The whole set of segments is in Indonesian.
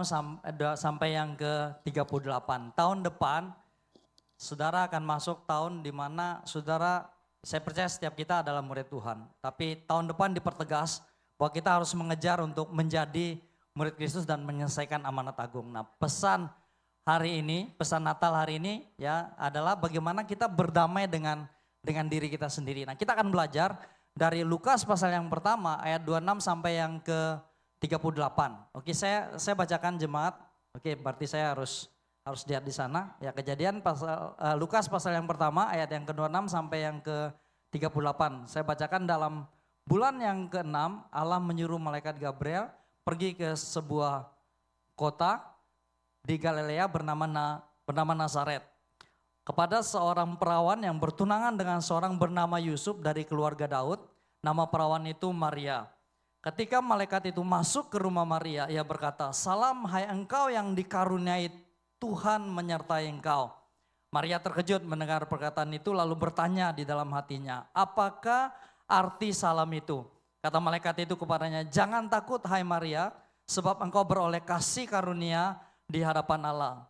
sampai yang ke-38. Tahun depan, saudara akan masuk tahun di mana saudara, saya percaya setiap kita adalah murid Tuhan. Tapi tahun depan dipertegas bahwa kita harus mengejar untuk menjadi murid Kristus dan menyelesaikan amanat agung. Nah, pesan hari ini, pesan Natal hari ini ya adalah bagaimana kita berdamai dengan diri kita sendiri. Nah, kita akan belajar dari Lukas pasal yang pertama ayat 26 sampai yang ke-38. Oke, saya bacakan jemaat. Oke, berarti saya harus lihat di sana. Ya, Kejadian pasal Lukas pasal yang pertama ayat yang ke-26 sampai yang ke-38. Saya bacakan. Dalam bulan yang ke-6 Allah menyuruh malaikat Gabriel pergi ke sebuah kota di Galilea bernama Nazaret, kepada seorang perawan yang bertunangan dengan seorang bernama Yusuf dari keluarga Daud. Nama perawan itu Maria. Ketika malaikat itu masuk ke rumah Maria, ia berkata, "Salam hai engkau yang dikaruniai, Tuhan menyertai engkau." Maria terkejut mendengar perkataan itu lalu bertanya di dalam hatinya, "Apakah arti salam itu?" Kata malaikat itu kepadanya, "Jangan takut hai Maria, sebab engkau beroleh kasih karunia di hadapan Allah.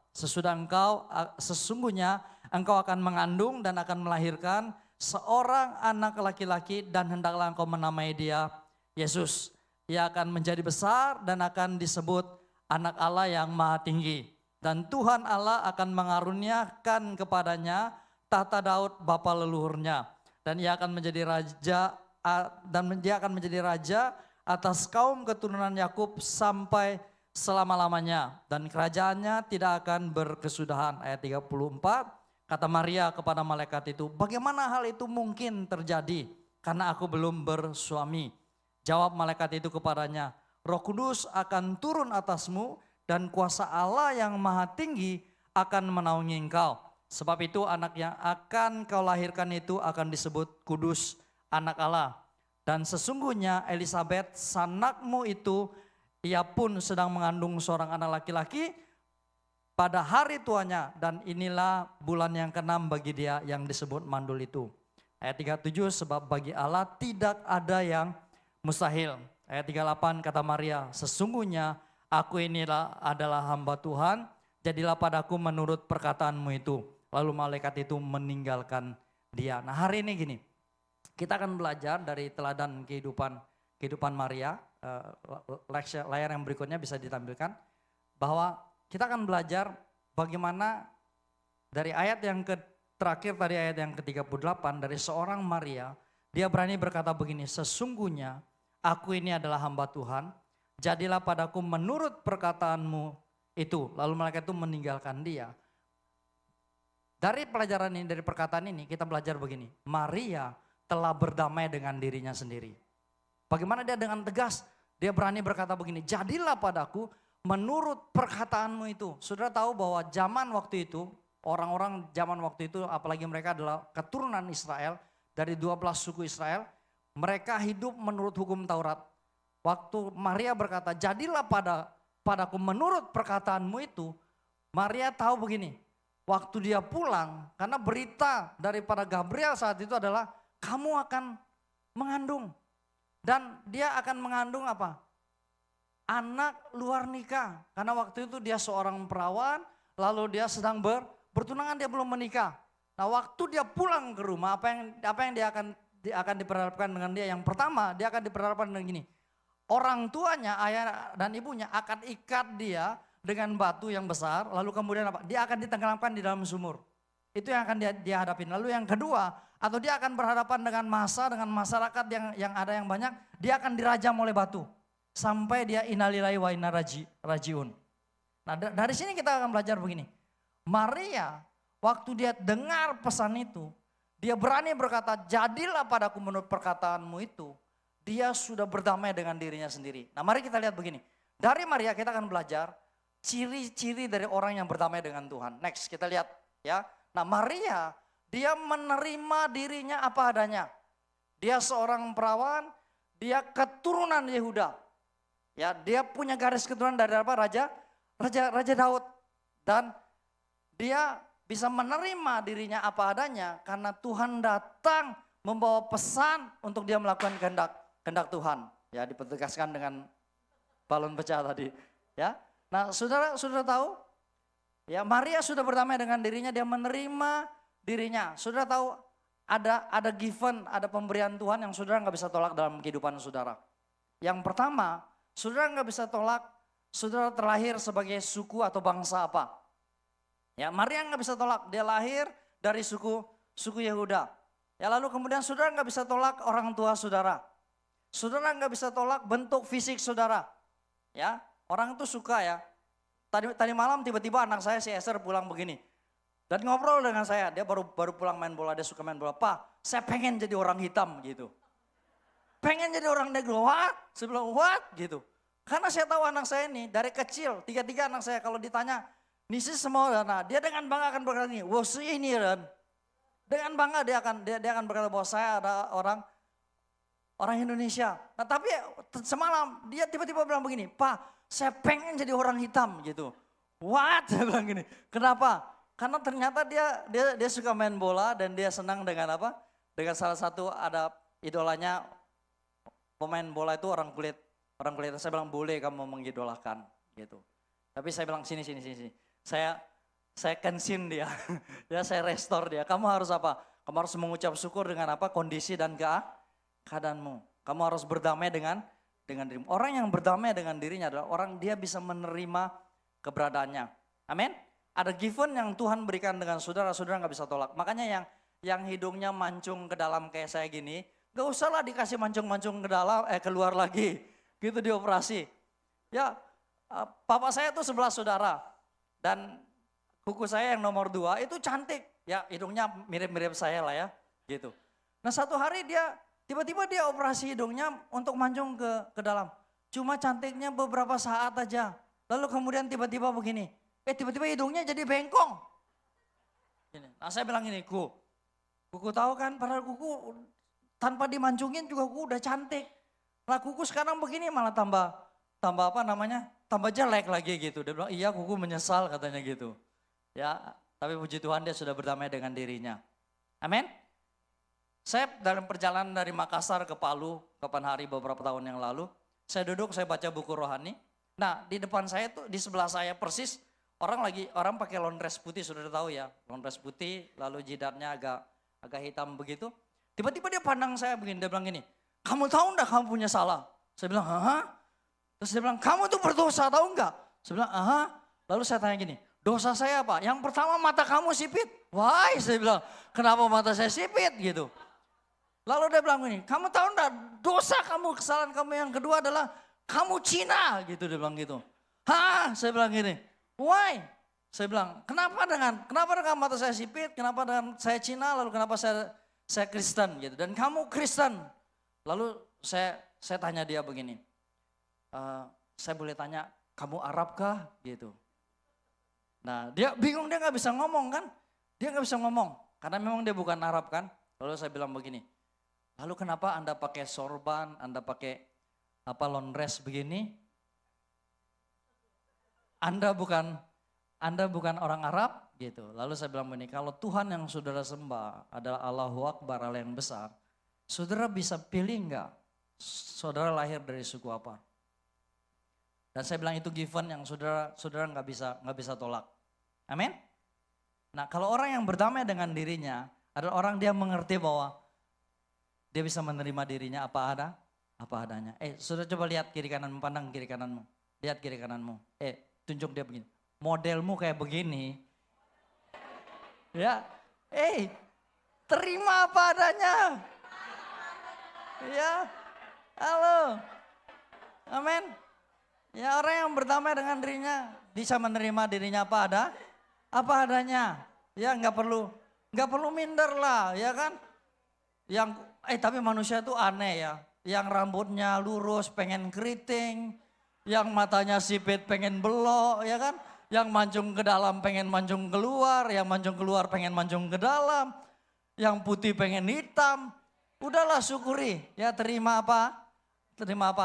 Sesungguhnya engkau akan mengandung dan akan melahirkan seorang anak laki-laki dan hendaklah engkau menamai dia Yesus. Ia akan menjadi besar dan akan disebut anak Allah yang maha tinggi. Dan Tuhan Allah akan mengaruniakan kepadanya tahta Daud bapa leluhurnya. Dan dia akan menjadi raja atas kaum keturunan Yakub sampai selama-lamanya. Dan kerajaannya tidak akan berkesudahan." Ayat 34, kata Maria kepada malaikat itu, "Bagaimana hal itu mungkin terjadi? Karena aku belum bersuami." Jawab malaikat itu kepadanya, "Roh Kudus akan turun atasmu dan kuasa Allah yang maha tinggi akan menaungi engkau. Sebab itu anak yang akan kau lahirkan itu akan disebut kudus, anak Allah. Dan sesungguhnya Elisabet sanakmu itu, ia pun sedang mengandung seorang anak laki-laki pada hari tuanya, dan inilah bulan yang ke-6 bagi dia yang disebut mandul itu." Ayat 37, "Sebab bagi Allah tidak ada yang mustahil." Ayat 38, kata Maria, "Sesungguhnya aku inilah adalah hamba Tuhan, jadilah padaku menurut perkataanmu itu." Lalu malaikat itu meninggalkan dia. Nah, hari ini gini, kita akan belajar dari teladan kehidupan Maria. Layar yang berikutnya bisa ditampilkan, bahwa kita akan belajar bagaimana dari ayat yang terakhir tadi, ayat yang ke-38, dari seorang Maria, dia berani berkata begini, "Sesungguhnya aku ini adalah hamba Tuhan, jadilah padaku menurut perkataanmu itu." Lalu malaikat itu meninggalkan dia. Dari pelajaran ini, dari perkataan ini, kita belajar begini, Maria telah berdamai dengan dirinya sendiri. Bagaimana dia dengan tegas, dia berani berkata begini, "Jadilah padaku menurut perkataanmu itu." Saudara tahu bahwa zaman waktu itu, orang-orang zaman waktu itu, apalagi mereka adalah keturunan Israel, dari 12 suku Israel, mereka hidup menurut hukum Taurat. Waktu Maria berkata, "Jadilah padaku menurut perkataanmu itu," Maria tahu begini, waktu dia pulang, karena berita daripada Gabriel saat itu adalah, kamu akan mengandung. Dan dia akan mengandung apa? Anak luar nikah. Karena waktu itu dia seorang perawan, lalu dia sedang bertunangan, dia belum menikah. Nah, waktu dia pulang ke rumah, apa yang dia akan diperhadapkan dengan dia? Yang pertama, dia akan diperhadapkan dengan gini. Orang tuanya, ayah dan ibunya akan ikat dia dengan batu yang besar, lalu kemudian apa? Dia akan ditenggelamkan di dalam sumur. Itu yang akan dia hadapin. Lalu yang kedua, atau dia akan berhadapan dengan masyarakat yang ada yang banyak, dia akan dirajam oleh batu. Sampai dia innalillahi wa inna rajiun. Nah, dari sini kita akan belajar begini. Maria, waktu dia dengar pesan itu, dia berani berkata, "Jadilah padaku menurut perkataanmu itu." Dia sudah berdamai dengan dirinya sendiri. Nah, mari kita lihat begini. Dari Maria kita akan belajar ciri-ciri dari orang yang berdamai dengan Tuhan. Next, kita lihat ya. Nah, Maria, dia menerima dirinya apa adanya. Dia seorang perawan, dia keturunan Yehuda. Ya, dia punya garis keturunan dari apa? Raja Daud. Dan dia bisa menerima dirinya apa adanya karena Tuhan datang membawa pesan untuk dia melakukan kehendak Tuhan. Ya, dipetegaskan dengan balon pecah tadi. Ya. Nah, saudara tahu? Ya, Maria sudah berdamai dengan dirinya, dia menerima dirinya. Saudara tahu ada given, ada pemberian Tuhan yang saudara nggak bisa tolak dalam kehidupan saudara. Yang pertama, saudara nggak bisa tolak saudara terlahir sebagai suku atau bangsa apa. Ya, Maria nggak bisa tolak, dia lahir dari suku Yehuda. Ya, lalu kemudian saudara nggak bisa tolak orang tua saudara. Saudara nggak bisa tolak bentuk fisik saudara. Ya, orang itu suka ya. Tadi malam tiba-tiba anak saya si Esther pulang begini. Dan ngobrol dengan saya, dia baru pulang main bola, dia suka main bola. Pak, saya pengen jadi orang hitam gitu. Pengen jadi orang negro, what? Saya bilang, what? Gitu. Karena saya tahu anak saya ini dari kecil, tiga anak saya kalau ditanya, Nisi semua, nah dia dengan bangga akan berkata ini, wah ini Ren. Dengan bangga dia akan berkata bahwa saya ada orang Indonesia. Nah tapi semalam dia tiba-tiba bilang begini, Pak saya pengen jadi orang hitam gitu. What? Saya bilang gini, kenapa? Karena ternyata dia suka main bola dan dia senang dengan apa? Dengan salah satu ada idolanya pemain bola itu orang kulit. Saya bilang boleh kamu mengidolakan gitu. Tapi saya bilang sini. Saya kensin dia. Ya saya restore dia. Kamu harus apa? Kamu harus mengucap syukur dengan apa? Kondisi dan keadaanmu. Kamu harus berdamai dengan dirimu. Orang yang berdamai dengan dirinya adalah orang dia bisa menerima keberadaannya. Amin. Ada given yang Tuhan berikan dengan saudara nggak bisa tolak. Makanya yang hidungnya mancung ke dalam kayak saya gini, gak usahlah dikasih mancung-mancung ke dalam, keluar lagi. Gitu dioperasi. Ya, papa saya tuh 11 saudara. Dan kuku saya yang nomor 2 itu cantik. Ya, hidungnya mirip-mirip saya lah ya. Gitu. Nah satu hari tiba-tiba dia operasi hidungnya untuk mancung ke dalam. Cuma cantiknya beberapa saat aja. Lalu kemudian tiba-tiba begini. Tiba-tiba hidungnya jadi bengkong. Nah saya bilang ini, kuku tahu kan padahal kuku tanpa dimancungin juga kuku udah cantik. Nah kuku sekarang begini malah tambah apa namanya, tambah jelek lagi gitu. Dia bilang iya kuku menyesal katanya gitu. Ya tapi puji Tuhan dia sudah berdamai dengan dirinya. Amin. Saya dalam perjalanan dari Makassar ke Palu, kapan hari beberapa tahun yang lalu, saya duduk, saya baca buku rohani. Nah di depan saya tuh, di sebelah saya persis, orang pakai lawn dress putih, sudah tahu ya, lawn dress putih, lalu jidatnya agak hitam begitu. Tiba-tiba dia pandang saya begini, dia bilang gini, kamu tahu enggak kamu punya salah? Saya bilang, hah? Terus dia bilang, kamu tuh berdosa tahu enggak? Saya bilang, aha. Lalu saya tanya gini, dosa saya apa? Yang pertama mata kamu sipit. Wah, saya bilang, kenapa mata saya sipit gitu? Lalu dia bilang gini, kamu tahu enggak dosa kamu, kesalahan kamu yang kedua adalah kamu Cina gitu, dia bilang gitu. Hah? Saya bilang gini, why? Saya bilang, kenapa dengan mata saya sipit, kenapa dengan saya Cina, lalu kenapa saya Kristen gitu. Dan kamu Kristen. Lalu saya tanya dia begini, saya boleh tanya, kamu Arab kah? Gitu. Nah dia bingung, dia gak bisa ngomong kan. Dia gak bisa ngomong, karena memang dia bukan Arab kan. Lalu saya bilang begini, lalu kenapa Anda pakai sorban, Anda pakai lawn dress begini? Anda bukan orang Arab gitu. Lalu saya bilang begini, kalau Tuhan yang saudara sembah adalah Allahu Akbar, Allah yang besar, saudara bisa pilih enggak saudara lahir dari suku apa? Dan saya bilang itu given yang saudara nggak bisa tolak. Amin. Nah kalau orang yang berdamai dengan dirinya adalah orang dia mengerti bahwa dia bisa menerima dirinya apa adanya. Saudara coba lihat kiri kananmu, pandang kiri kananmu. Lihat kiri kananmu. Tunjuk dia begini. Modelmu kayak begini. Ya. Terima apa adanya. Ya. Halo. Amin. Ya orang yang berdamai dengan dirinya bisa menerima dirinya apa adanya. Ya nggak perlu minder lah, ya kan? Tapi manusia itu aneh ya. Yang rambutnya lurus pengen keriting, yang matanya sipit pengen belok, ya kan? Yang mancung ke dalam pengen mancung keluar, yang mancung keluar pengen mancung ke dalam, yang putih pengen hitam. Udahlah syukuri, ya terima apa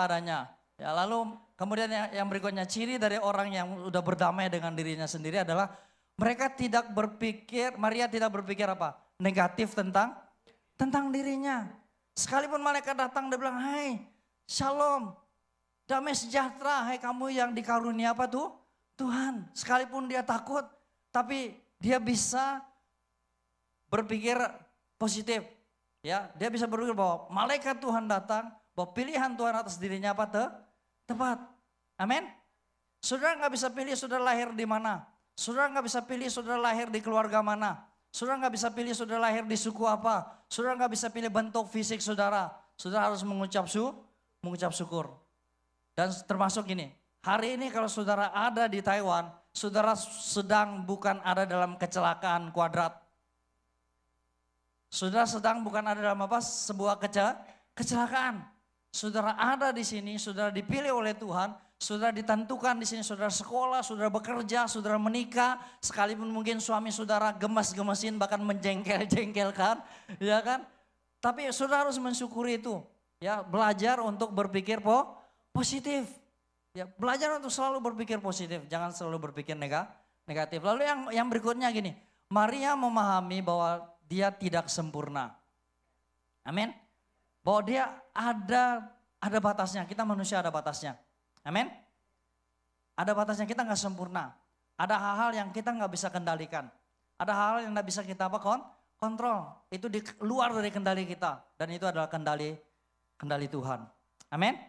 adanya. Ya lalu kemudian yang berikutnya, ciri dari orang yang udah berdamai dengan dirinya sendiri adalah Maria tidak berpikir apa? Negatif tentang dirinya. Sekalipun malaikat datang dia bilang, "Hai, shalom, damai sejahtera, hai kamu yang dikarunia apa tuh? Tuhan. Sekalipun dia takut, tapi dia bisa berpikir positif. Ya, dia bisa berpikir bahwa malaikat Tuhan datang, bahwa pilihan Tuhan atas dirinya apa? Tepat. Amin. Saudara nggak bisa pilih saudara lahir di mana. Saudara nggak bisa pilih saudara lahir di keluarga mana. Saudara nggak bisa pilih saudara lahir di suku apa. Saudara nggak bisa pilih bentuk fisik saudara. Saudara harus mengucap syukur. Dan termasuk gini, hari ini kalau saudara ada di Taiwan, saudara sedang bukan ada dalam kecelakaan kuadrat. Saudara sedang bukan ada dalam apa? Sebuah kecelakaan. Saudara ada di sini, saudara dipilih oleh Tuhan. Saudara ditentukan di sini, saudara sekolah, saudara bekerja, saudara menikah, sekalipun mungkin suami saudara gemes-gemesin bahkan menjengkel-jengkelkan, ya kan? Tapi saudara harus mensyukuri itu, ya, belajar untuk berpikir positif. Ya, belajar untuk selalu berpikir positif, jangan selalu berpikir negatif. Lalu yang berikutnya gini, Maria memahami bahwa dia tidak sempurna. Amin. Bahwa dia ada batasnya, kita manusia ada batasnya. Amin. Ada batasnya, kita nggak sempurna. Ada hal-hal yang kita nggak bisa kendalikan. Ada hal-hal yang nggak bisa kita kontrol. Itu di luar dari kendali kita. Dan itu adalah kendali Tuhan. Amin.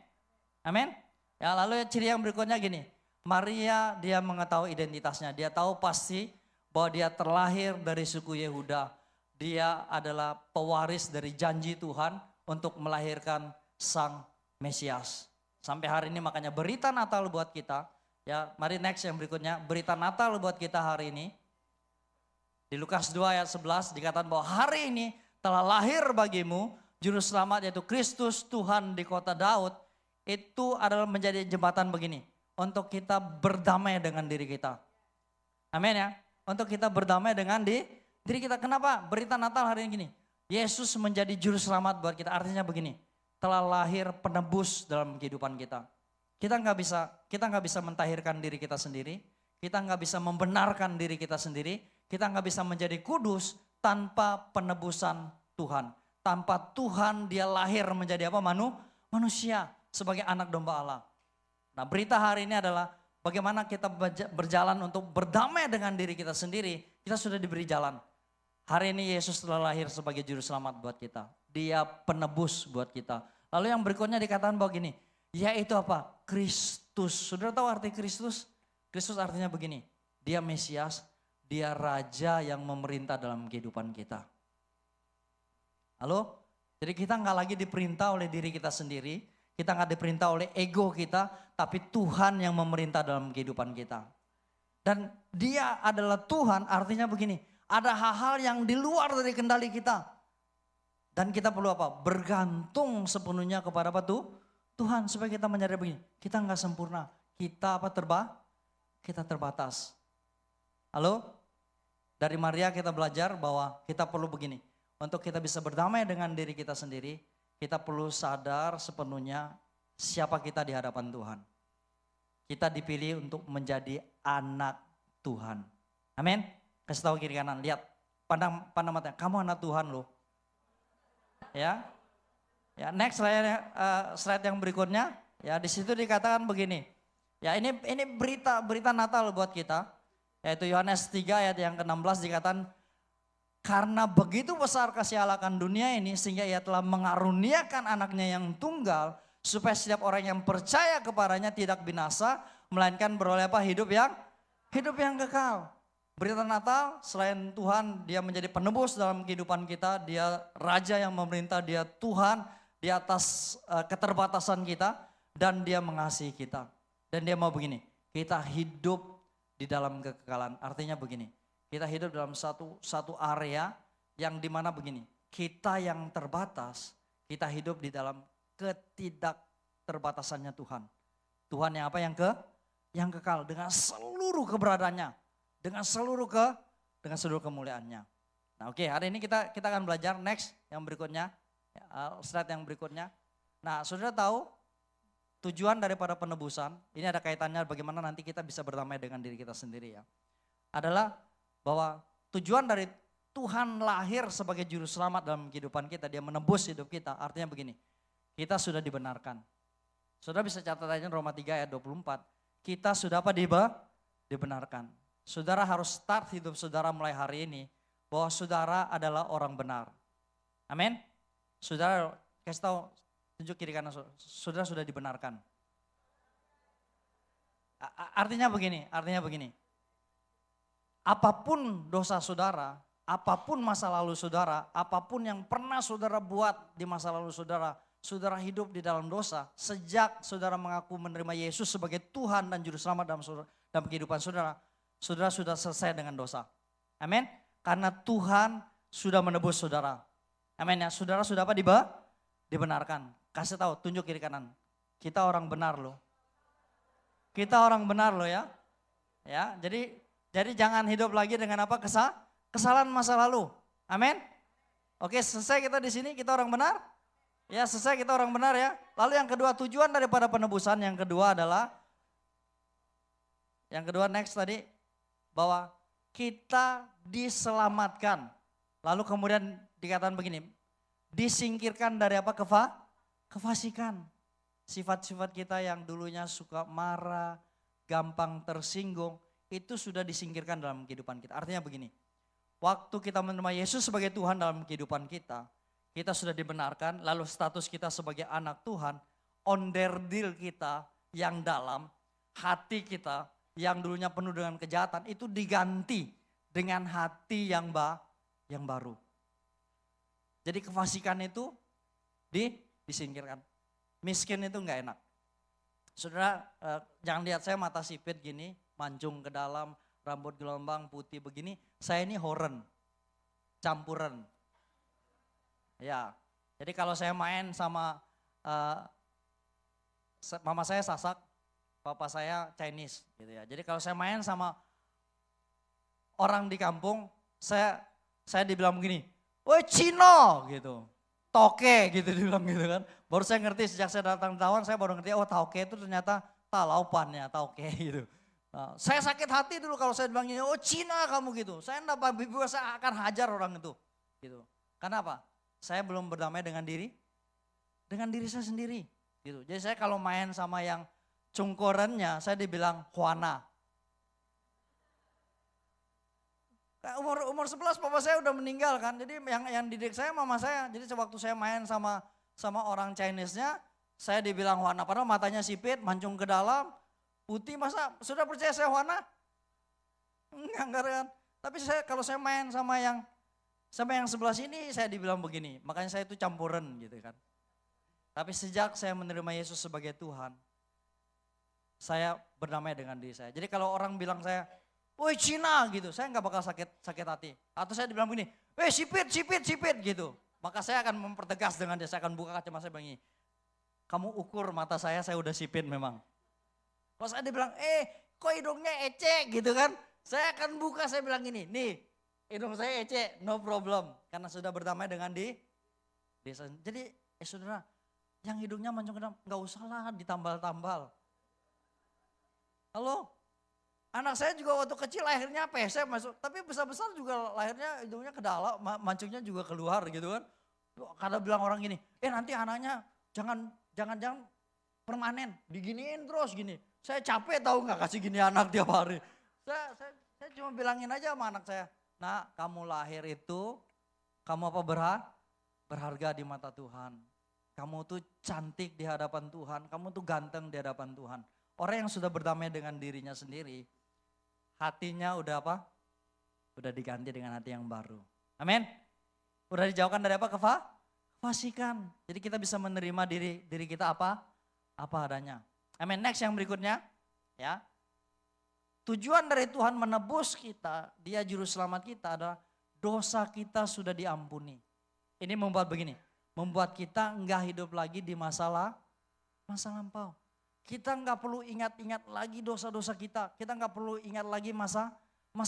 Amin. Ya, lalu ciri yang berikutnya gini. Maria dia mengetahui identitasnya. Dia tahu pasti bahwa dia terlahir dari suku Yehuda. Dia adalah pewaris dari janji Tuhan untuk melahirkan Sang Mesias. Sampai hari ini makanya berita Natal buat kita. Ya, mari next yang berikutnya. Berita Natal buat kita hari ini. Di Lukas 2 ayat 11 dikatakan bahwa hari ini telah lahir bagimu juru selamat yaitu Kristus Tuhan di kota Daud. Itu adalah menjadi jembatan begini. Untuk kita berdamai dengan diri kita. Amin ya. Untuk kita berdamai dengan diri kita. Kenapa? Berita Natal hari ini gini. Yesus menjadi juru selamat buat kita. Artinya begini. Telah lahir penebus dalam kehidupan kita. Kita nggak bisa mentahirkan diri kita sendiri. Kita nggak bisa membenarkan diri kita sendiri. Kita nggak bisa menjadi kudus tanpa penebusan Tuhan. Tanpa Tuhan dia lahir menjadi apa? Manusia sebagai anak domba Allah. Nah, berita hari ini adalah bagaimana kita berjalan untuk berdamai dengan diri kita sendiri. Kita sudah diberi jalan. Hari ini Yesus telah lahir sebagai juru selamat buat kita. Dia penebus buat kita. Lalu yang berikutnya dikatakan bahwa gini, yaitu apa? Kristus. Saudara tahu arti Kristus? Kristus artinya begini, dia Mesias, dia Raja yang memerintah dalam kehidupan kita. Halo? Jadi kita nggak lagi diperintah oleh diri kita sendiri, kita nggak diperintah oleh ego kita, tapi Tuhan yang memerintah dalam kehidupan kita. Dan dia adalah Tuhan, artinya begini, ada hal-hal yang di luar dari kendali kita. Dan kita perlu apa? Bergantung sepenuhnya kepada apa tuh? Tuhan, supaya kita menyadari begini, kita nggak sempurna, kita apa kita terbatas. Halo? Dari Maria kita belajar bahwa kita perlu begini, untuk kita bisa berdamai dengan diri kita sendiri, kita perlu sadar sepenuhnya siapa kita di hadapan Tuhan. Kita dipilih untuk menjadi anak Tuhan. Amin. Kasih tahu kiri kanan, lihat, pandang matanya, kamu anak Tuhan loh. Ya, next slide yang berikutnya, ya di situ dikatakan begini. Ya ini berita Natal buat kita, yaitu Yohanes 3 ayat yang ke-16 dikatakan, karena begitu besar kasih Allah akan dunia ini sehingga ia telah mengaruniakan anaknya yang tunggal, supaya setiap orang yang percaya kepadanya tidak binasa, melainkan beroleh apa? Hidup yang kekal. Berita Natal, selain Tuhan dia menjadi penebus dalam kehidupan kita, dia Raja yang memerintah, dia Tuhan di atas keterbatasan kita, dan dia mengasihi kita. Dan dia mau begini, kita hidup di dalam kekekalan. Artinya begini, kita hidup dalam satu area yang dimana begini, kita yang terbatas, kita hidup di dalam ketidakterbatasannya Tuhan. Tuhan yang apa? Yang kekal dengan seluruh keberadaannya. Dengan seluruh kemuliaannya. Nah oke, hari ini kita akan belajar next yang berikutnya, slide yang berikutnya. Nah saudara tahu tujuan daripada penebusan, ini ada kaitannya bagaimana nanti kita bisa berdamai dengan diri kita sendiri ya. Adalah bahwa tujuan dari Tuhan lahir sebagai juru selamat dalam kehidupan kita, dia menebus hidup kita, artinya begini, kita sudah dibenarkan. Saudara bisa catat aja Roma 3 ayat 24, kita sudah apa? dibenarkan. Saudara harus start hidup saudara mulai hari ini bahwa saudara adalah orang benar. Amin. Saudara kasih tahu, tunjuk kiri kanan, saudara sudah dibenarkan. Artinya begini. Apapun dosa saudara, apapun masa lalu saudara, apapun yang pernah saudara buat di masa lalu saudara, saudara hidup di dalam dosa, sejak saudara mengaku menerima Yesus sebagai Tuhan dan Juru Selamat dalam kehidupan saudara, saudara sudah selesai dengan dosa. Amin. Karena Tuhan sudah menebus saudara. Amin ya. Saudara sudah apa? Dibenarkan. Kasih tahu, tunjuk kiri kanan. Kita orang benar loh. Kita orang benar loh ya. Ya, jadi jangan hidup lagi dengan apa? Kesalahan masa lalu. Amin. Oke, selesai kita di sini, kita orang benar. Ya, selesai kita orang benar ya. Lalu yang kedua, tujuan daripada penebusan yang kedua adalah next tadi bahwa kita diselamatkan. Lalu kemudian dikatakan begini, disingkirkan dari apa? Kefasikan. Sifat-sifat kita yang dulunya suka marah, gampang tersinggung, itu sudah disingkirkan dalam kehidupan kita. Artinya begini, waktu kita menerima Yesus sebagai Tuhan dalam kehidupan kita sudah dibenarkan, lalu status kita sebagai anak Tuhan, onderdil kita yang dalam, hati kita yang dulunya penuh dengan kejahatan, itu diganti dengan hati yang baru. Jadi kefasikan itu disingkirkan. Miskin itu enggak enak. Saudara, jangan lihat saya mata sipit gini, mancung ke dalam, rambut gelombang putih begini. Saya ini horen, campuran. Ya, jadi kalau saya main sama mama saya Sasak, papa saya Chinese gitu ya. Jadi kalau saya main sama orang di kampung, saya dibilang begini, woi Cino gitu. Toke gitu dibilang gitu kan. Baru saya ngerti sejak saya datang di Taiwan, saya baru ngerti oh toke itu ternyata talaupannya toke gitu. Nah, saya sakit hati dulu kalau saya bilang oh Cina kamu gitu. Saya enggak saya akan hajar orang itu gitu. Kenapa? Saya belum berdamai dengan diri saya sendiri gitu. Jadi saya kalau main sama yang cungkorennya, saya dibilang Juana. Umur 11 papa saya udah meninggal kan, jadi yang didik saya mama saya. Jadi waktu saya main sama orang Chinese-nya, saya dibilang Juana, padahal matanya sipit, mancung ke dalam, putih. Masa sudah percaya saya Juana? Enggak kan. Tapi kalau saya main sama yang sebelah sini, saya dibilang begini. Makanya saya itu campuran gitu kan. Tapi sejak saya menerima Yesus sebagai Tuhan, saya berdamai dengan diri saya. Jadi kalau orang bilang saya, woi Cina gitu, saya nggak bakal sakit hati. Atau saya dibilang begini, woi sipit gitu. Maka saya akan mempertegas dengan dia, saya akan buka kacamata saya bilang, kamu ukur mata saya udah sipit memang. Kalau saya dibilang, kok hidungnya ecek gitu kan. Saya akan buka, saya bilang gini, nih hidung saya ecek, no problem. Karena sudah berdamai dengan desa. Jadi saudara, yang hidungnya mancung ke dalam, nggak usah lah ditambal-tambal. Halo? Anak saya juga waktu kecil lahirnya pesek masuk, tapi besar-besar juga lahirnya hidungnya ke dalam, mancungnya juga keluar gitu kan. Kadang bilang orang gini, nanti anaknya jangan permanen, diginiin terus gini. Saya capek tahu nggak kasih gini anak tiap hari. Saya cuma bilangin aja sama anak saya, nak kamu lahir itu, kamu apa berharga di mata Tuhan. Kamu tuh cantik di hadapan Tuhan, kamu tuh ganteng di hadapan Tuhan. Orang yang sudah berdamai dengan dirinya sendiri, hatinya udah apa? Udah diganti dengan hati yang baru. Amin. Udah dijauhkan dari apa? Kefasikan. Jadi kita bisa menerima diri kita apa adanya. Amin. Next yang berikutnya, ya. Tujuan dari Tuhan menebus kita, Dia juru selamat kita adalah dosa kita sudah diampuni. Ini membuat begini, membuat kita enggak hidup lagi di masa lampau. Kita enggak perlu ingat-ingat lagi dosa-dosa kita. Kita enggak perlu ingat lagi masa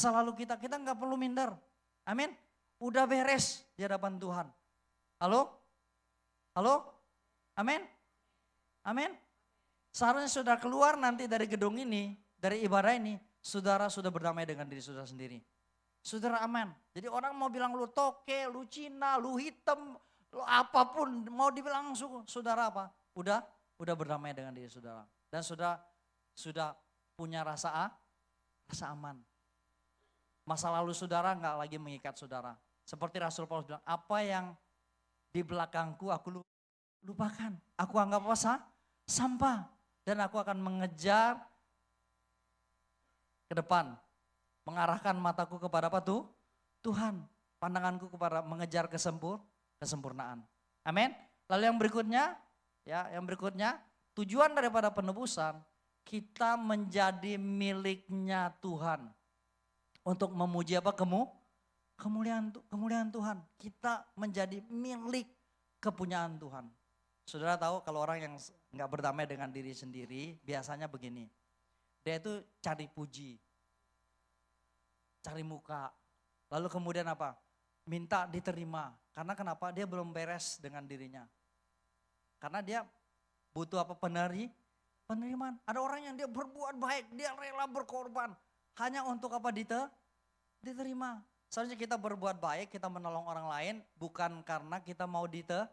lalu kita. Kita enggak perlu minder. Amin. Udah beres di hadapan Tuhan. Halo? Amin. Amin. Seharusnya sudah keluar nanti dari gedung ini, dari ibadah ini, saudara sudah berdamai dengan diri saudara sendiri. Saudara aman. Jadi orang mau bilang lu toke, lu Cina, lu hitam, lu apapun mau dibilang saudara apa? Udah berdamai dengan diri saudara. Dan sudah punya rasa rasa aman. Masa lalu saudara nggak lagi mengikat saudara. Seperti Rasul Paulus bilang, apa yang di belakangku aku lupakan. Aku anggap apa? Sampah. Dan aku akan mengejar ke depan. Mengarahkan mataku kepada apa tuh? Tuhan. Pandanganku kepada mengejar kesempurnaan. Amin. Lalu yang berikutnya, tujuan daripada penebusan, kita menjadi miliknya Tuhan. Untuk memuji apa? Kemuliaan Tuhan. Kita menjadi milik kepunyaan Tuhan. Saudara tahu kalau orang yang nggak berdamai dengan diri sendiri, biasanya begini. Dia itu cari puji, cari muka. Lalu kemudian apa? Minta diterima. Karena kenapa? Dia belum beres dengan dirinya. Karena dia butuh apa? Penerimaan. Ada orang yang dia berbuat baik, dia rela berkorban. Hanya untuk apa? Diterima. Seharusnya kita berbuat baik, kita menolong orang lain, bukan karena kita mau diterima.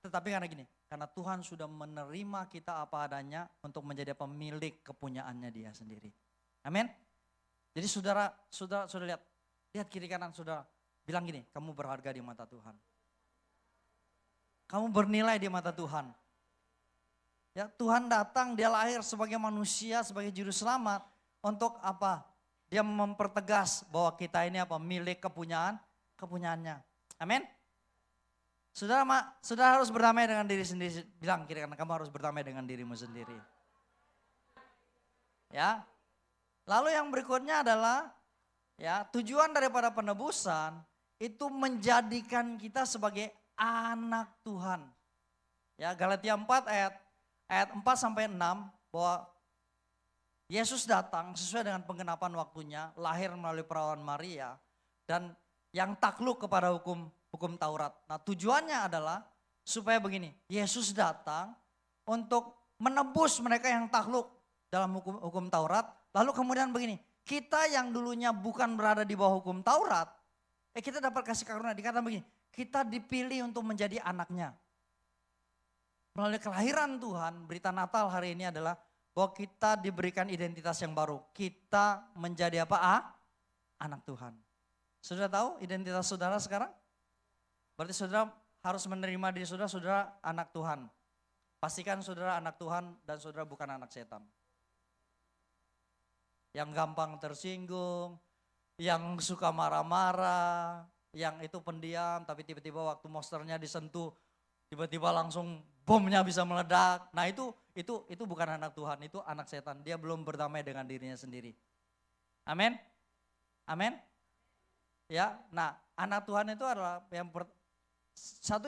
Tetapi karena gini, karena Tuhan sudah menerima kita apa adanya untuk menjadi pemilik kepunyaannya dia sendiri. Amin. Jadi saudara lihat kiri kanan saudara, bilang gini, kamu berharga di mata Tuhan. Kamu bernilai di mata Tuhan. Ya, Tuhan datang, dia lahir sebagai manusia, sebagai juru selamat. Untuk apa? Dia mempertegas bahwa kita ini apa? Milik kepunyaannya. Amin. Saudara harus berdamai dengan diri sendiri. Bilang kiri kanan, kamu harus berdamai dengan dirimu sendiri. Ya. Lalu yang berikutnya adalah ya, tujuan daripada penebusan itu menjadikan kita sebagai anak Tuhan. Ya, Galatia 4 ayat 4 sampai 6 bahwa Yesus datang sesuai dengan penggenapan waktunya, lahir melalui perawan Maria dan yang takluk kepada hukum Taurat. Nah, tujuannya adalah supaya begini, Yesus datang untuk menebus mereka yang takluk dalam hukum Taurat. Lalu kemudian begini, kita yang dulunya bukan berada di bawah hukum Taurat, kita dapat kasih karunia. Dikatakan begini, kita dipilih untuk menjadi anaknya. Melalui kelahiran Tuhan, berita Natal hari ini adalah bahwa kita diberikan identitas yang baru. Kita menjadi apa? Anak Tuhan. Saudara tahu identitas saudara sekarang? Berarti saudara harus menerima diri saudara anak Tuhan. Pastikan saudara anak Tuhan dan saudara bukan anak setan. Yang gampang tersinggung, yang suka marah-marah, yang itu pendiam tapi tiba-tiba waktu monsternya disentuh, tiba-tiba langsung bomnya bisa meledak. Nah itu bukan anak Tuhan, itu anak setan. Dia belum berdamai dengan dirinya sendiri. Amin. Amin. Ya, nah anak Tuhan itu adalah yang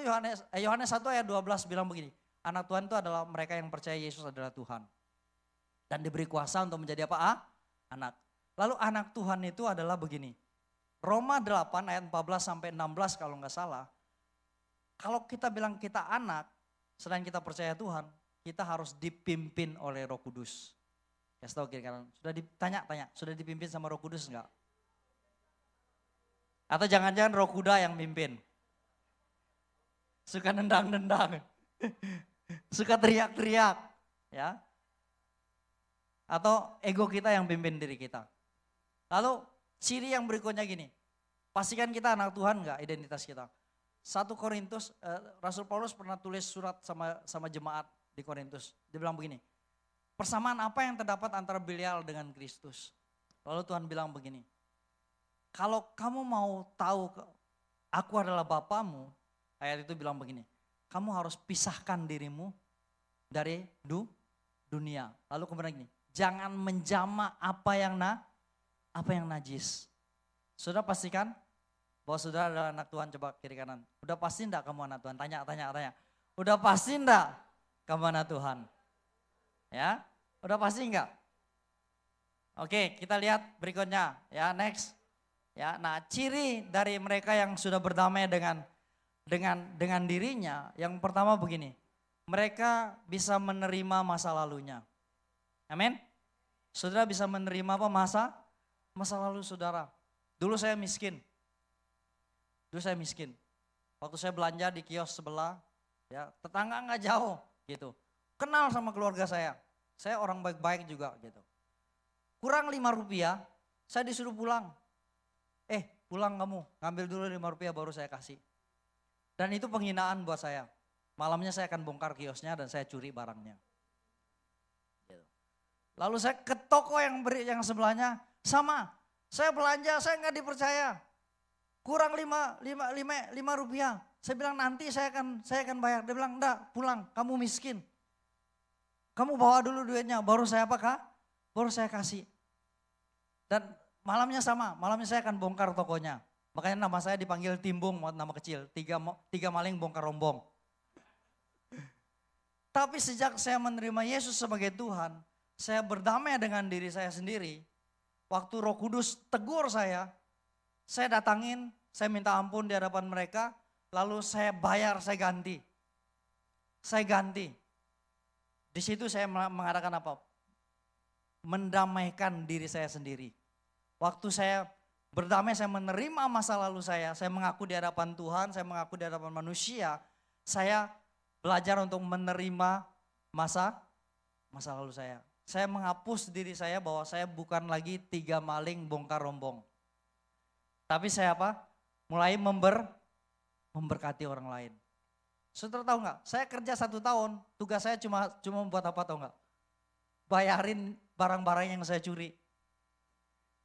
Yohanes 1 ayat 12 bilang begini. Anak Tuhan itu adalah mereka yang percaya Yesus adalah Tuhan. Dan diberi kuasa untuk menjadi apa? Anak. Lalu anak Tuhan itu adalah begini. Roma 8 ayat 14 sampai 16 kalau nggak salah. Kalau kita bilang kita anak, selain kita percaya Tuhan, kita harus dipimpin oleh Roh Kudus. Kasih tahu kiri kanan. Sudah ditanya, sudah dipimpin sama Roh Kudus enggak? Atau jangan-jangan Roh Kuda yang mimpin? Suka nendang-nendang. Suka teriak-teriak, ya. Atau ego kita yang pimpin diri kita. Lalu ciri yang berikutnya gini. Pastikan kita anak Tuhan enggak identitas kita. 1 Korintus, Rasul Paulus pernah tulis surat sama jemaat di Korintus. Dia bilang begini, persamaan apa yang terdapat antara Belial dengan Kristus? Lalu Tuhan bilang begini, kalau kamu mau tahu aku adalah Bapamu, ayat itu bilang begini, kamu harus pisahkan dirimu dari dunia. Lalu kemudian gini, jangan menjama apa yang najis. Sudah pastikan bahwa saudara adalah anak Tuhan, coba kiri kanan. Udah pasti enggak kamu anak Tuhan? Tanya. Udah pasti enggak kamu anak Tuhan? Ya, udah pasti enggak? Oke, kita lihat berikutnya. Ya, next. Ya, nah ciri dari mereka yang sudah berdamai dengan dirinya, yang pertama begini. Mereka bisa menerima masa lalunya. Amin. Saudara bisa menerima apa masa lalu saudara. Dulu saya miskin. Waktu saya belanja di kios sebelah, ya tetangga nggak jauh gitu. Kenal sama keluarga saya. Saya orang baik-baik juga gitu. kurang 5 rupiah, saya disuruh pulang. Pulang kamu, ngambil dulu 5 rupiah baru saya kasih. Dan itu penghinaan buat saya. Malamnya saya akan bongkar kiosnya dan saya curi barangnya. Lalu saya ke toko yang sebelahnya, sama. Saya belanja, saya nggak dipercaya. Kurang 5 rupiah. Saya bilang nanti saya akan bayar. Dia bilang enggak, pulang, kamu miskin. Kamu bawa dulu duitnya, baru saya baru saya kasih. Dan malamnya sama, malamnya saya akan bongkar tokonya. Makanya nama saya dipanggil Timbung, nama kecil. Tiga maling bongkar rombong. Tapi sejak saya menerima Yesus sebagai Tuhan, saya berdamai dengan diri saya sendiri. Waktu Roh Kudus tegur saya datangin, saya minta ampun di hadapan mereka, lalu saya bayar, saya ganti. Saya ganti. Di situ saya mengadakan apa? Mendamaikan diri saya sendiri. Waktu saya berdamai, saya menerima masa lalu saya mengaku di hadapan Tuhan, saya mengaku di hadapan manusia, saya belajar untuk menerima masa lalu saya. Saya menghapus diri saya bahwa saya bukan lagi 3 maling bongkar rombong. Tapi saya apa? Mulai memberkati orang lain. Saudara tahu nggak? Saya kerja 1 tahun, tugas saya cuma buat apa tahu nggak? Bayarin barang-barang yang saya curi.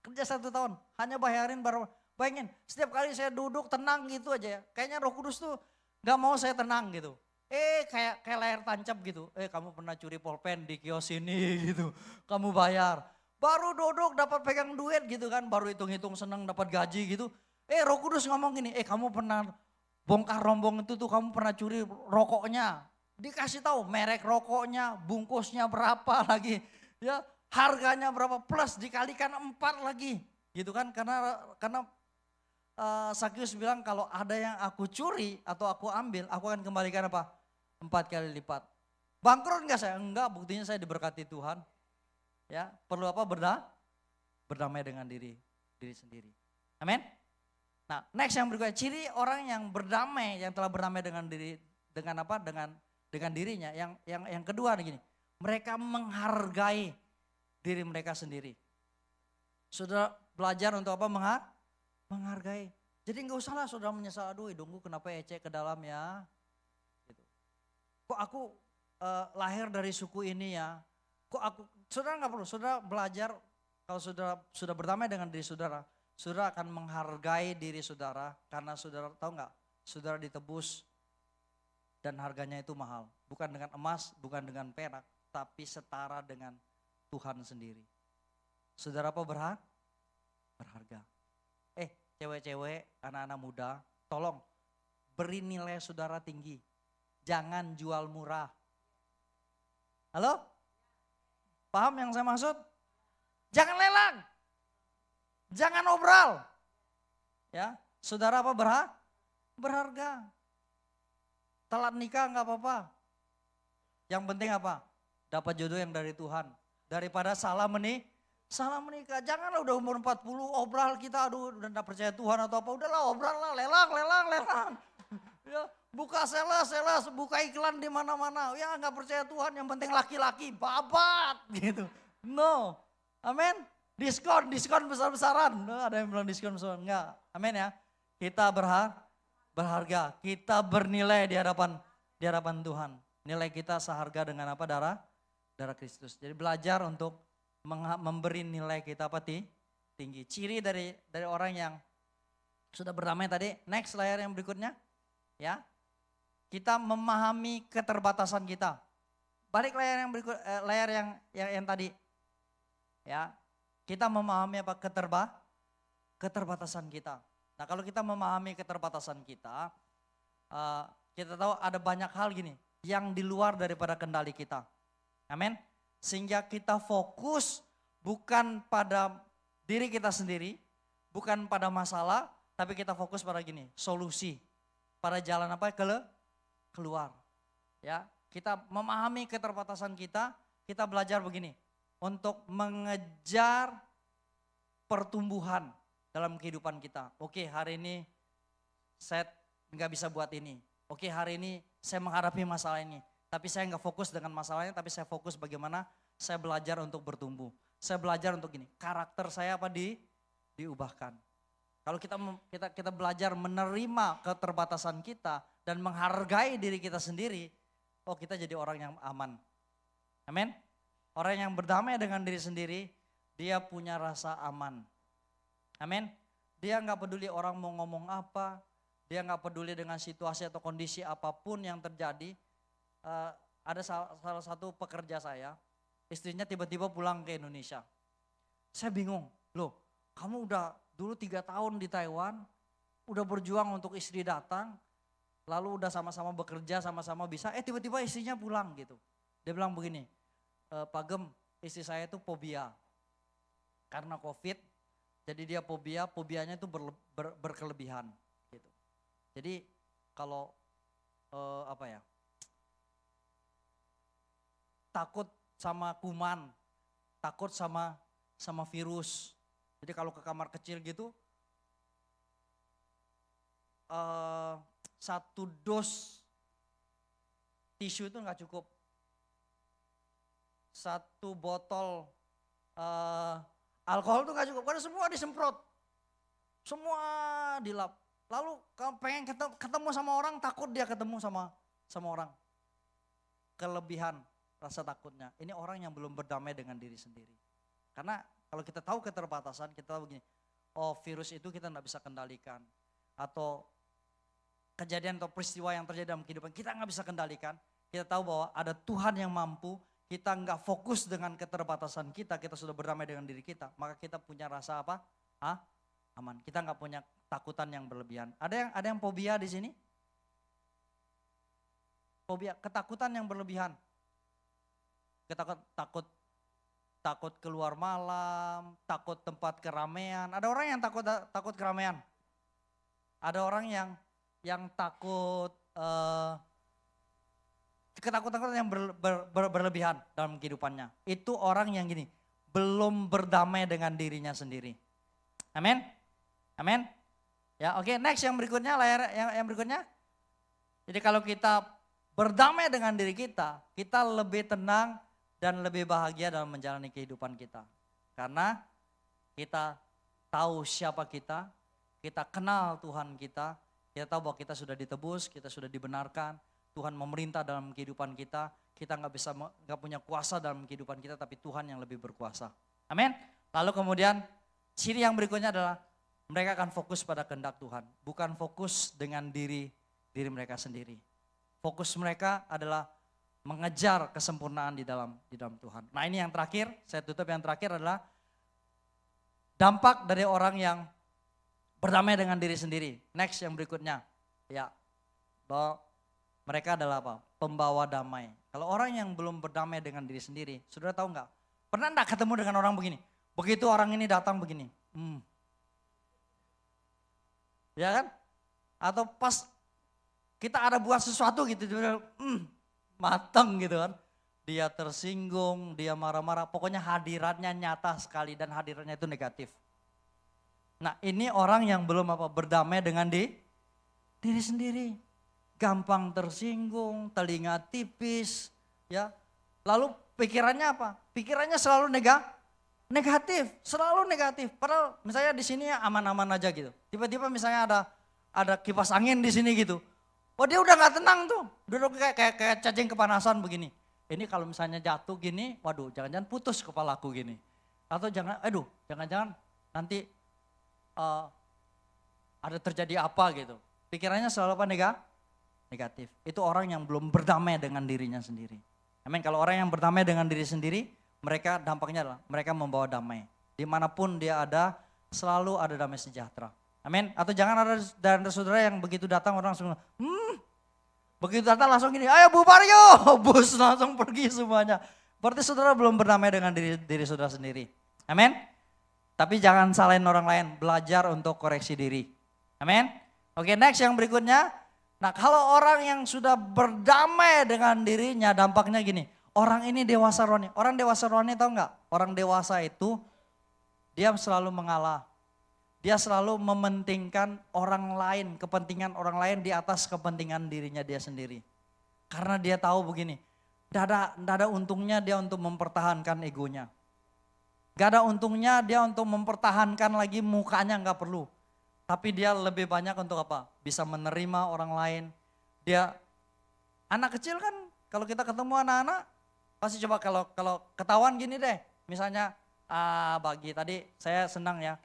Kerja 1 tahun, hanya bayarin barang. Bayangin, setiap kali saya duduk tenang gitu aja ya. Kayaknya Roh Kudus tuh nggak mau saya tenang gitu. Kayak layar tancap gitu. Kamu pernah curi pulpen di kios ini gitu. Kamu bayar. Baru duduk dapat pegang duit gitu kan. Baru hitung-hitung seneng dapat gaji gitu. Roh Kudus ngomong gini, kamu pernah bongkar rombong itu tuh, kamu pernah curi rokoknya. Dikasih tahu merek rokoknya, bungkusnya berapa lagi. Ya, harganya berapa plus dikalikan 4 lagi. Gitu kan, karena Sakyus bilang kalau ada yang aku curi atau aku ambil, aku akan kembalikan apa? 4 kali lipat. Bangkrut enggak saya? Enggak, buktinya saya diberkati Tuhan. Ya, perlu apa? Berdamai dengan diri sendiri. Amin. Nah, next yang berikutnya, ciri orang yang berdamai, yang telah berdamai dengan diri, dengan apa? Dengan dirinya. Yang kedua nih gini, mereka menghargai diri mereka sendiri. Saudara belajar untuk apa? Menghargai. Jadi enggak usah lah saudara menyesal, aduh hidungku kenapa ecek ke dalam ya. Gitu. Kok aku lahir dari suku ini ya. Saudara enggak perlu, saudara belajar kalau saudara sudah berdamai dengan diri saudara, saudara akan menghargai diri saudara karena saudara tahu enggak, saudara ditebus dan harganya itu mahal. Bukan dengan emas, bukan dengan perak, tapi setara dengan Tuhan sendiri. Saudara apa berharga. Cewek-cewek, anak-anak muda, tolong beri nilai saudara tinggi. Jangan jual murah. Halo? Paham yang saya maksud? Jangan lelang. Jangan obral. Ya, saudara apa berharga. Telat nikah enggak apa-apa. Yang penting apa? Dapat jodoh yang dari Tuhan. Daripada salah menikah. Janganlah udah umur 40 obral kita, aduh udah gak percaya Tuhan atau apa. Udahlah obral lah, lelang. Ya, buka sales, buka iklan di mana-mana. Ya gak percaya Tuhan, yang penting laki-laki, babat gitu. No, amin. Diskon besar-besaran. Ada yang bilang diskon besar, enggak. Amin ya. Kita berharga, kita bernilai di hadapan Tuhan. Nilai kita seharga dengan apa? Darah Kristus. Jadi belajar untuk memberi nilai kita apa tinggi. Ciri dari orang yang sudah berdamai tadi. Next layar yang berikutnya. Ya. Kita memahami keterbatasan kita. Balik layar yang berikut, layar yang tadi. Ya. Kita memahami apa keterbatasan kita. Nah, kalau kita memahami keterbatasan kita, kita tahu ada banyak hal gini yang di luar daripada kendali kita. Amin. Sehingga kita fokus bukan pada diri kita sendiri, bukan pada masalah, tapi kita fokus pada gini, solusi. Pada jalan apa? Keluar. Ya, kita memahami keterbatasan kita belajar begini, untuk mengejar pertumbuhan dalam kehidupan kita. Oke, hari ini saya nggak bisa buat ini. Oke, hari ini saya menghadapi masalah ini. Tapi saya nggak fokus dengan masalahnya, tapi saya fokus bagaimana saya belajar untuk bertumbuh. saya belajar untuk gini, karakter saya apa diubahkan. Kalau kita belajar menerima keterbatasan kita dan menghargai diri kita sendiri, oh kita jadi orang yang aman. Amin. Orang yang berdamai dengan diri sendiri, dia punya rasa aman. Amin. Dia nggak peduli orang mau ngomong apa, dia nggak peduli dengan situasi atau kondisi apapun yang terjadi. Ada salah satu pekerja saya, istrinya tiba-tiba pulang ke Indonesia. Saya bingung, loh kamu udah dulu 3 tahun di Taiwan, udah berjuang untuk istri datang, lalu udah sama-sama bekerja, sama-sama bisa, tiba-tiba istrinya pulang gitu. Dia bilang begini, Pak Gem, istri saya itu fobia karena COVID, jadi dia fobianya itu berkelebihan gitu. Jadi kalau takut sama kuman, takut sama virus. Jadi kalau ke kamar kecil gitu, 1 dos tisu itu nggak cukup. 1 botol alkohol itu nggak cukup, karena semua disemprot, semua dilap. Lalu kalau pengen ketemu sama orang, takut dia ketemu sama orang. Kelebihan rasa takutnya. Ini orang yang belum berdamai dengan diri sendiri. Karena kalau kita tahu keterbatasan, kita tahu begini, oh virus itu kita nggak bisa kendalikan. Atau kejadian atau peristiwa yang terjadi dalam kehidupan kita nggak bisa kendalikan. Kita tahu bahwa ada Tuhan yang mampu, kita nggak fokus dengan keterbatasan kita sudah berdamai dengan diri kita. Maka kita punya rasa apa? Aman. Kita nggak punya takutan yang berlebihan. Ada yang fobia di sini? Fobia, ketakutan yang berlebihan. Takut keluar malam, takut tempat keramaian. Ada orang yang takut keramaian. Ada orang yang takut ketakutan yang berlebihan dalam kehidupannya. Itu orang yang gini, belum berdamai dengan dirinya sendiri. Amin. Amin. Ya, oke, next yang berikutnya, layar yang berikutnya. Jadi kalau kita berdamai dengan diri kita lebih tenang dan lebih bahagia dalam menjalani kehidupan kita. Karena kita tahu siapa kita kenal Tuhan kita tahu bahwa kita sudah ditebus, kita sudah dibenarkan, Tuhan memerintah dalam kehidupan kita nggak punya kuasa dalam kehidupan kita, tapi Tuhan yang lebih berkuasa. Amin. Lalu kemudian ciri yang berikutnya adalah mereka akan fokus pada kehendak Tuhan, bukan fokus dengan diri mereka sendiri. Fokus mereka adalah mengejar kesempurnaan di dalam Tuhan. Nah ini yang terakhir, saya tutup yang terakhir adalah dampak dari orang yang berdamai dengan diri sendiri. Next yang berikutnya, ya, bahwa mereka adalah apa? Pembawa damai. Kalau orang yang belum berdamai dengan diri sendiri, saudara tahu nggak? Pernah enggak ketemu dengan orang begini? Begitu orang ini datang begini, ya kan? Atau pas kita ada buat sesuatu gitu, mateng gitu kan. Dia tersinggung, dia marah-marah, pokoknya hadiratnya nyata sekali dan hadiratnya itu negatif. Nah ini orang yang belum berdamai dengan diri sendiri. Gampang tersinggung, telinga tipis, ya. Lalu pikirannya apa? Pikirannya selalu negatif, selalu negatif. Padahal misalnya di sini aman-aman aja gitu. Tiba-tiba misalnya ada kipas angin di sini gitu. Oh dia udah nggak tenang tuh, duduk kayak cacing kepanasan begini. Ini kalau misalnya jatuh gini, waduh jangan-jangan putus kepalaku gini. Atau jangan-jangan nanti ada terjadi apa gitu. Pikirannya selalu apa negatif. Itu orang yang belum berdamai dengan dirinya sendiri. Amin. Kalau orang yang berdamai dengan diri sendiri, mereka dampaknya adalah mereka membawa damai. Dimanapun dia ada, selalu ada damai sejahtera. Amin. Atau jangan ada dari saudara yang begitu datang orang langsung, begitu datang langsung gini, ayo bubar yuk, bus langsung pergi semuanya. Berarti saudara belum berdamai dengan diri saudara sendiri. Amin. Tapi jangan salahin orang lain, belajar untuk koreksi diri. Amin. Oke, next yang berikutnya. Nah kalau orang yang sudah berdamai dengan dirinya, dampaknya gini, orang ini dewasa rohani. Orang dewasa rohani tahu nggak? Orang dewasa itu dia selalu mengalah. Dia selalu mementingkan orang lain, kepentingan orang lain di atas kepentingan dirinya dia sendiri. Karena dia tahu begini, tidak ada untungnya dia untuk mempertahankan egonya. Gak ada untungnya dia untuk mempertahankan lagi mukanya nggak perlu. Tapi dia lebih banyak untuk apa? Bisa menerima orang lain. Dia anak kecil kan kalau kita ketemu anak-anak pasti coba kalau ketahuan gini deh. Misalnya bagi tadi saya senang ya.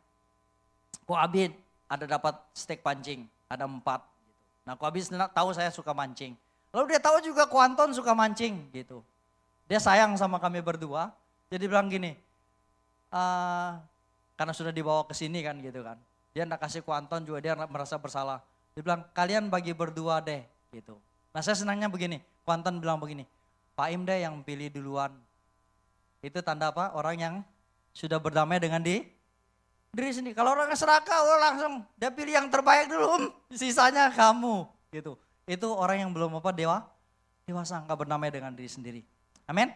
Ko Abid ada dapat steak pancing, ada 4. Gitu. Nah Ko Abid tahu saya suka mancing. Lalu dia tahu juga Ko Anton suka mancing gitu. Dia sayang sama kami berdua. Jadi bilang gini, karena sudah dibawa ke sini kan gitu kan. Dia enggak kasih Ko Anton juga dia merasa bersalah. Dia bilang kalian bagi berdua deh gitu. Nah saya senangnya begini, Ko Anton bilang begini, Pak Im deh yang pilih duluan. Itu tanda apa? Orang yang sudah berdamai dengan diri sendiri. Kalau orang serakah langsung dia pilih yang terbaik dulu, sisanya kamu gitu. Itu orang yang belum dewasa, enggak berdamai dengan diri sendiri. Amin.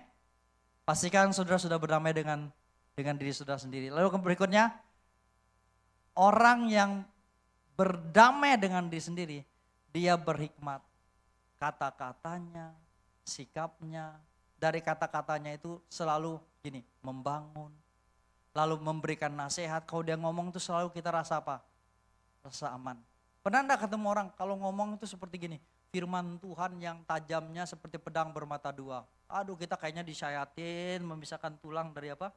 Pastikan saudara sudah berdamai dengan diri saudara sendiri. Lalu berikutnya, orang yang berdamai dengan diri sendiri, dia berhikmat. Kata-katanya, sikapnya, dari kata-katanya itu selalu gini, membangun. Lalu memberikan nasihat, kalau dia ngomong itu selalu kita rasa apa? Rasa aman. Pernah enggak ketemu orang kalau ngomong itu seperti gini, firman Tuhan yang tajamnya seperti pedang bermata 2. Aduh kita kayaknya disyayatin, memisahkan tulang dari apa?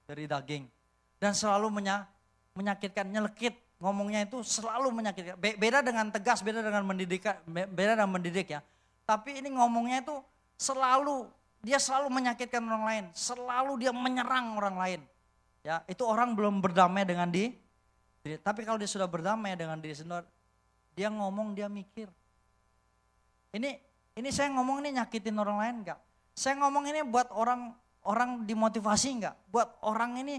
Dari daging. Dan selalu menyakitkan, nyelekit. Ngomongnya itu selalu menyakitkan. Beda dengan tegas, beda dengan mendidik ya. Tapi ini ngomongnya itu dia selalu menyakitkan orang lain. Selalu dia menyerang orang lain. Ya, itu orang belum berdamai dengan diri. Tapi kalau dia sudah berdamai dengan diri sendiri, dia ngomong, dia mikir. Ini saya ngomong ini nyakitin orang lain enggak? Saya ngomong ini buat orang dimotivasi enggak? Buat orang ini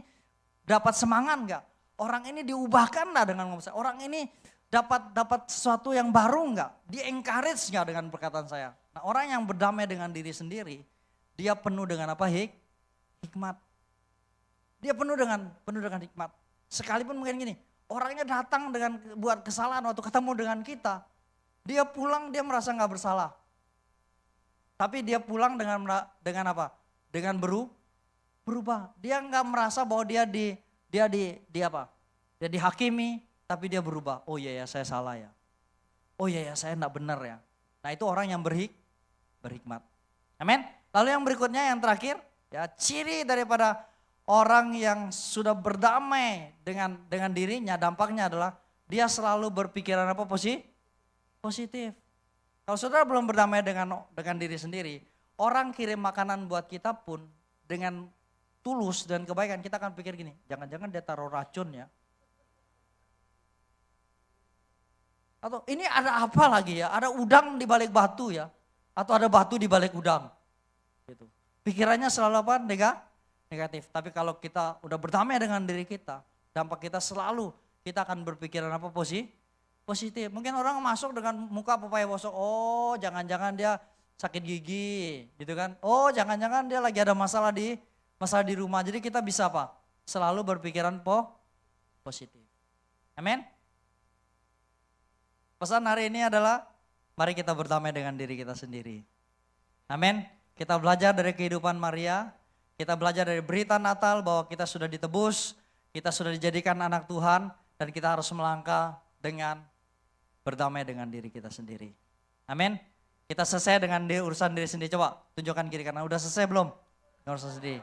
dapat semangat enggak? Orang ini diubahkan enggak dengan ngomong saya? Orang ini dapat sesuatu yang baru enggak? Di-encourage enggak dengan perkataan saya? Nah, orang yang berdamai dengan diri sendiri, dia penuh dengan apa? Hikmat. Dia penuh dengan hikmat. Sekalipun mungkin gini, orangnya datang dengan buat kesalahan waktu ketemu dengan kita, dia pulang dia merasa nggak bersalah. Tapi dia pulang dengan apa? Dengan berubah. Dia nggak merasa bahwa dia dihakimi, tapi dia berubah. Oh iya ya saya salah ya. Oh iya ya saya enggak benar ya. Nah itu orang yang berhikmat. Amin. Lalu yang berikutnya yang terakhir, ya ciri daripada orang yang sudah berdamai dengan dirinya, dampaknya adalah dia selalu berpikiran apa positif. Kalau saudara belum berdamai dengan diri sendiri, orang kirim makanan buat kita pun dengan tulus dan kebaikan kita akan pikir gini, jangan-jangan dia taruh racun ya. Atau ini ada apa lagi ya? Ada udang di balik batu ya? Atau ada batu di balik udang? Gitu. Pikirannya selalu apa? Negatif. Tapi kalau kita udah berdamai dengan diri kita, dampak kita selalu kita akan berpikiran apa positif. Mungkin orang masuk dengan muka pepaya bosok, oh jangan-jangan dia sakit gigi gitu kan. Oh jangan-jangan dia lagi ada masalah di rumah. Jadi kita bisa apa? Selalu berpikiran positif. Amin. Pesan hari ini adalah mari kita berdamai dengan diri kita sendiri. Amin. Kita belajar dari kehidupan Maria. Kita belajar dari berita Natal bahwa kita sudah ditebus, kita sudah dijadikan anak Tuhan, dan kita harus melangkah dengan berdamai dengan diri kita sendiri. Amin. Kita selesai dengan urusan diri sendiri. Coba tunjukkan kiri kanan, udah selesai belum? Urusan sendiri.